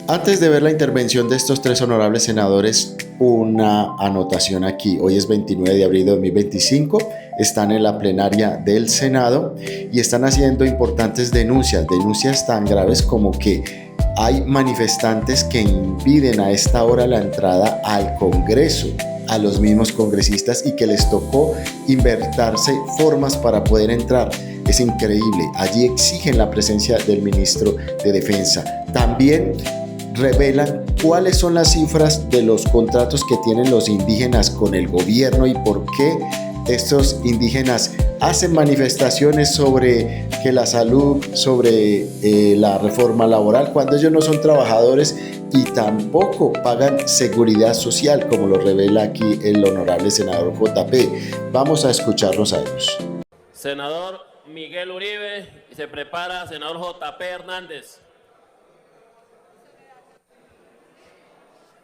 Antes de ver la intervención de estos tres honorables senadores, una anotación aquí. Hoy es 29 de abril de 2025, están en la plenaria del Senado y están haciendo importantes denuncias tan graves como que hay manifestantes que impiden a esta hora la entrada al Congreso a los mismos congresistas y que les tocó inventarse formas para poder entrar. Es increíble. Allí exigen la presencia del ministro de Defensa. También revelan cuáles son las cifras de los contratos que tienen los indígenas con el gobierno y por qué estos indígenas hacen manifestaciones sobre que la salud, sobre la reforma laboral, cuando ellos no son trabajadores y tampoco pagan seguridad social, como lo revela aquí el honorable senador JP. Vamos a escucharlos a ellos. Senador Miguel Uribe, y se prepara senador JP Hernández.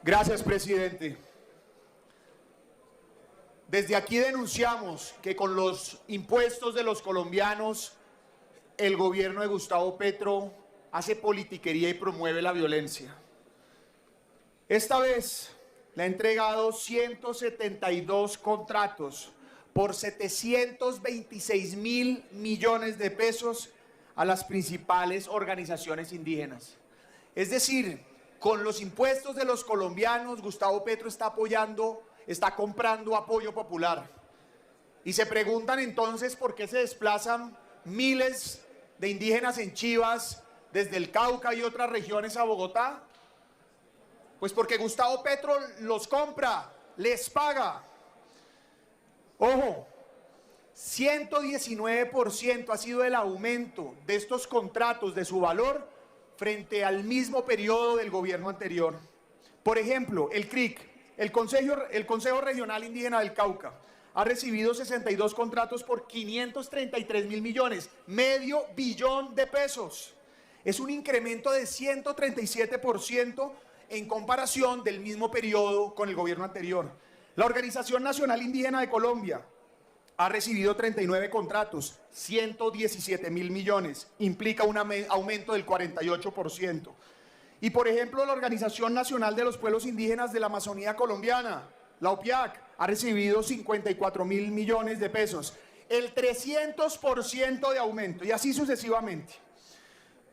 Gracias, presidente. Desde aquí denunciamos que con los impuestos de los colombianos, el gobierno de Gustavo Petro hace politiquería y promueve la violencia. Esta vez le ha entregado 172 contratos por 726.000 millones de pesos a las principales organizaciones indígenas. Es decir, con los impuestos de los colombianos, Gustavo Petro está comprando apoyo popular. Y se preguntan entonces por qué se desplazan miles de indígenas en Chivas desde el Cauca y otras regiones a Bogotá. Pues porque Gustavo Petro los compra, les paga. Ojo, 119% ha sido el aumento de estos contratos de su valor frente al mismo periodo del gobierno anterior. Por ejemplo, el CRIC, el Consejo Regional Indígena del Cauca, ha recibido 62 contratos por 533.000 millones, medio billón de pesos. Es un incremento de 137% en comparación del mismo periodo con el gobierno anterior. La Organización Nacional Indígena de Colombia ha recibido 39 contratos, 117.000 millones, implica un aumento del 48%. Y por ejemplo, la Organización Nacional de los Pueblos Indígenas de la Amazonía Colombiana, la OPIAC, ha recibido 54.000 millones de pesos, el 300% de aumento, y así sucesivamente.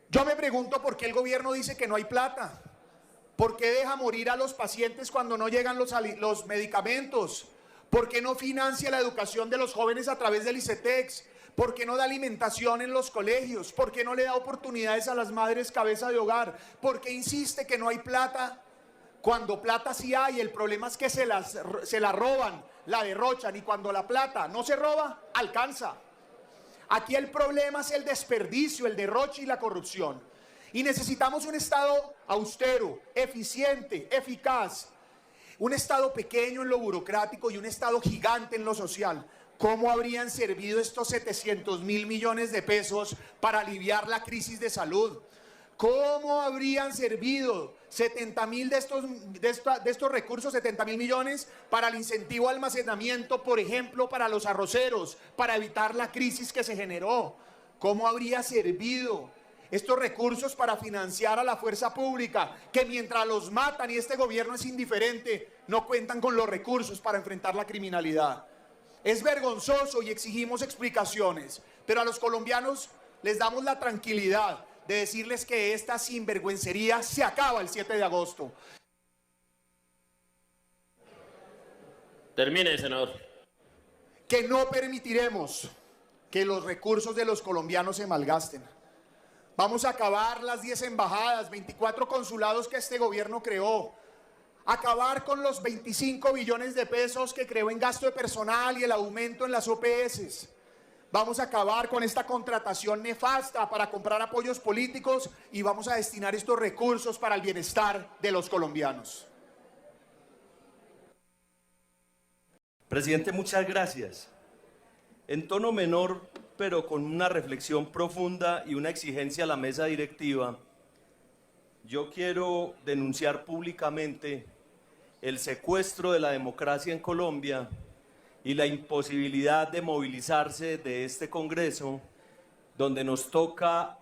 Yo me pregunto por qué el gobierno dice que no hay plata, por qué deja morir a los pacientes cuando no llegan los medicamentos, ¿por qué no financia la educación de los jóvenes a través del ICETEX? ¿Por qué no da alimentación en los colegios? ¿Por qué no le da oportunidades a las madres cabeza de hogar? ¿Por qué insiste que no hay plata cuando plata sí hay? El problema es que se la roban, la derrochan, y cuando la plata no se roba, alcanza. Aquí el problema es el desperdicio, el derroche y la corrupción. Y necesitamos un Estado austero, eficiente, eficaz. Un Estado pequeño en lo burocrático y un Estado gigante en lo social. ¿Cómo habrían servido estos 700.000 millones de pesos para aliviar la crisis de salud? ¿Cómo habrían servido 70.000 de estos recursos, 70.000 millones, para el incentivo al almacenamiento, por ejemplo, para los arroceros, para evitar la crisis que se generó? ¿Cómo habría servido estos recursos para financiar a la fuerza pública, que mientras los matan y este gobierno es indiferente, no cuentan con los recursos para enfrentar la criminalidad? Es vergonzoso y exigimos explicaciones, pero a los colombianos les damos la tranquilidad de decirles que esta sinvergüencería se acaba el 7 de agosto. Termine, senador. Que no permitiremos que los recursos de los colombianos se malgasten. Vamos a acabar las 10 embajadas, 24 consulados que este gobierno creó. Acabar con los 25 billones de pesos que creó en gasto de personal y el aumento en las OPS. Vamos a acabar con esta contratación nefasta para comprar apoyos políticos y vamos a destinar estos recursos para el bienestar de los colombianos. Presidente, muchas gracias. En tono menor, pero con una reflexión profunda y una exigencia a la mesa directiva, yo quiero denunciar públicamente el secuestro de la democracia en Colombia y la imposibilidad de movilizarse de este Congreso, donde nos toca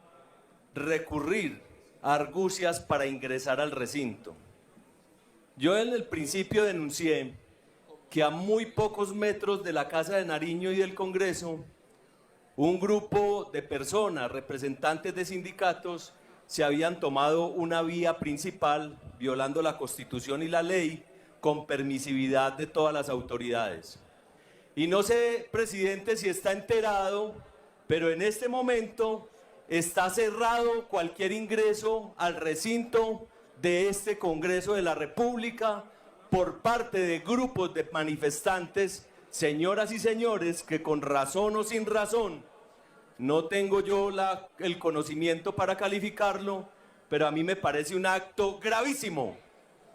recurrir argucias para ingresar al recinto. Yo en el principio denuncié que a muy pocos metros de la Casa de Nariño y del Congreso, un grupo de personas, representantes de sindicatos, se habían tomado una vía principal, violando la Constitución y la ley, con permisividad de todas las autoridades. Y no sé, presidente, si está enterado, pero en este momento está cerrado cualquier ingreso al recinto de este Congreso de la República por parte de grupos de manifestantes, señoras y señores, que con razón o sin razón, no tengo yo el conocimiento para calificarlo, pero a mí me parece un acto gravísimo.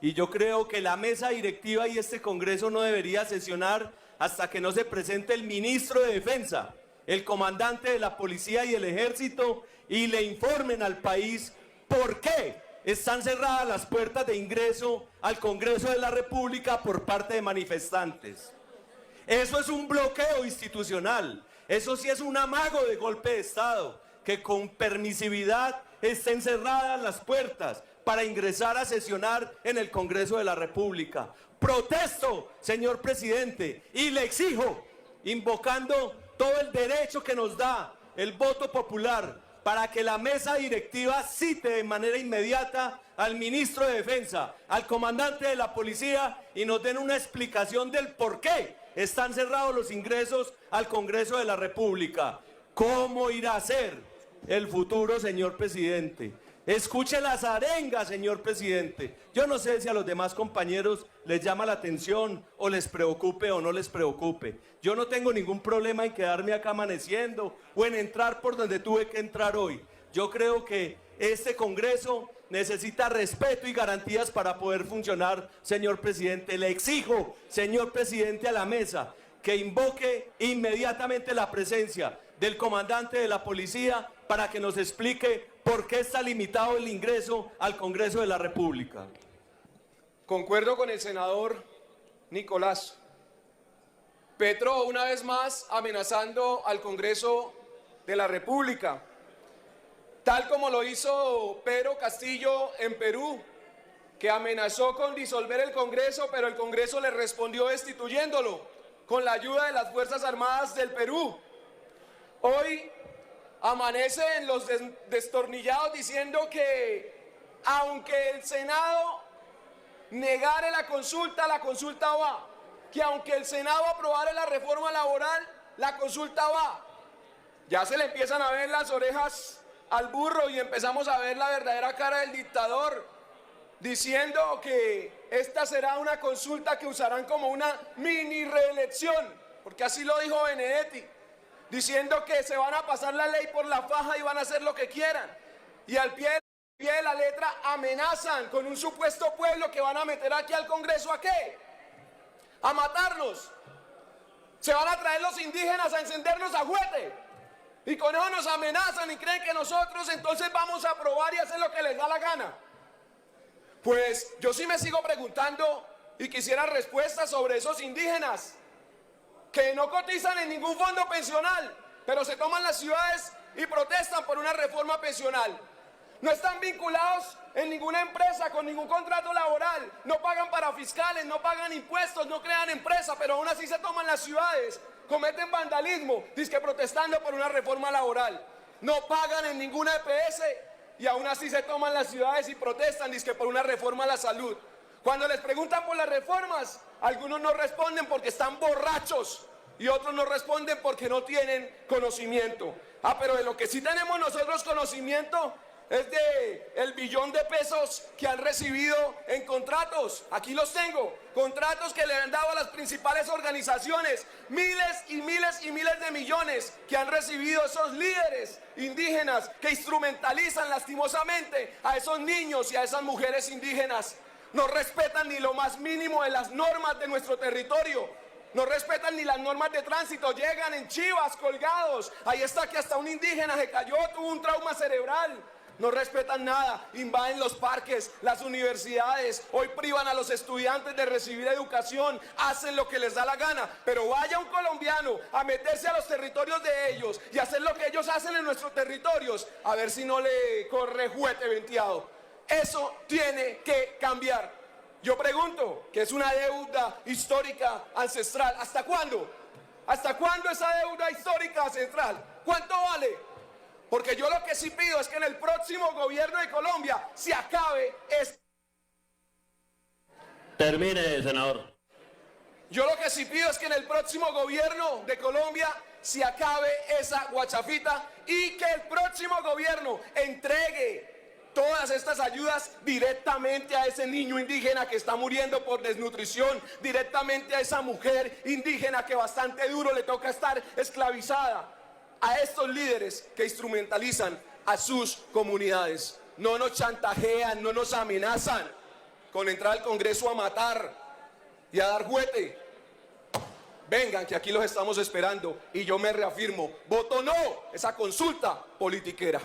Y yo creo que la mesa directiva y este Congreso no debería sesionar hasta que no se presente el ministro de Defensa, el comandante de la Policía y el Ejército, y le informen al país por qué están cerradas las puertas de ingreso al Congreso de la República por parte de manifestantes. Eso es un bloqueo institucional, eso sí es un amago de golpe de Estado, que con permisividad estén cerradas las puertas para ingresar a sesionar en el Congreso de la República. Protesto, señor presidente, y le exijo, invocando todo el derecho que nos da el voto popular, para que la mesa directiva cite de manera inmediata al ministro de Defensa, al comandante de la Policía, y nos den una explicación del por qué están cerrados los ingresos al Congreso de la República. ¿Cómo irá a ser el futuro, señor presidente? Escuche las arengas, señor presidente. Yo no sé si a los demás compañeros les llama la atención o les preocupe o no les preocupe. Yo no tengo ningún problema en quedarme acá amaneciendo o en entrar por donde tuve que entrar hoy. Yo creo que este Congreso necesita respeto y garantías para poder funcionar, señor presidente. Le exijo, señor presidente, a la mesa que invoque inmediatamente la presencia del comandante de la Policía para que nos explique por qué está limitado el ingreso al Congreso de la República. Concuerdo con el senador Nicolás. Petro, una vez más, amenazando al Congreso de la República, tal como lo hizo Pedro Castillo en Perú, que amenazó con disolver el Congreso, pero el Congreso le respondió destituyéndolo con la ayuda de las Fuerzas Armadas del Perú. Hoy amanecen los destornillados diciendo que aunque el Senado negare la consulta va. Que aunque el Senado aprobara la reforma laboral, la consulta va. Ya se le empiezan a ver las orejas al burro y empezamos a ver la verdadera cara del dictador, diciendo que esta será una consulta que usarán como una mini reelección, porque así lo dijo Benedetti, diciendo que se van a pasar la ley por la faja y van a hacer lo que quieran. Y al pie de la letra amenazan con un supuesto pueblo que van a meter aquí al Congreso. ¿A qué? A matarnos. Se van a traer los indígenas a encendernos a juguete. Y con eso nos amenazan y creen que nosotros entonces vamos a aprobar y hacer lo que les da la gana. Pues yo sí me sigo preguntando y quisiera respuestas sobre esos indígenas que no cotizan en ningún fondo pensional, pero se toman las ciudades y protestan por una reforma pensional. No están vinculados en ninguna empresa, con ningún contrato laboral, no pagan para fiscales, no pagan impuestos, no crean empresa, pero aún así se toman las ciudades, cometen vandalismo, dizque protestando por una reforma laboral. No pagan en ninguna EPS y aún así se toman las ciudades y protestan, dizque por una reforma a la salud. Cuando les preguntan por las reformas, algunos no responden porque están borrachos y otros no responden porque no tienen conocimiento. Pero de lo que sí tenemos nosotros conocimiento es de el billón de pesos que han recibido en contratos. Aquí los tengo, contratos que le han dado a las principales organizaciones, miles y miles y miles de millones que han recibido esos líderes indígenas que instrumentalizan lastimosamente a esos niños y a esas mujeres indígenas. No respetan ni lo más mínimo de las normas de nuestro territorio. No respetan ni las normas de tránsito, llegan en chivas colgados. Ahí está que hasta un indígena se cayó, tuvo un trauma cerebral. No respetan nada, invaden los parques, las universidades, hoy privan a los estudiantes de recibir educación, hacen lo que les da la gana, pero vaya un colombiano a meterse a los territorios de ellos y hacer lo que ellos hacen en nuestros territorios, a ver si no le corre juguete venteado. Eso tiene que cambiar. Yo pregunto, que es una deuda histórica ancestral, ¿hasta cuándo? ¿Hasta cuándo esa deuda histórica ancestral? ¿Cuánto vale? Porque yo lo que sí pido es que en el próximo gobierno de Colombia se acabe esto. Termine, senador. Yo lo que sí pido es que en el próximo gobierno de Colombia se acabe esa guachafita y que el próximo gobierno entregue todas estas ayudas directamente a ese niño indígena que está muriendo por desnutrición, directamente a esa mujer indígena que bastante duro le toca estar esclavizada, a estos líderes que instrumentalizan a sus comunidades. No nos chantajean, no nos amenazan con entrar al Congreso a matar y a dar juguete. Vengan, que aquí los estamos esperando y yo me reafirmo, voto no, esa consulta politiquera.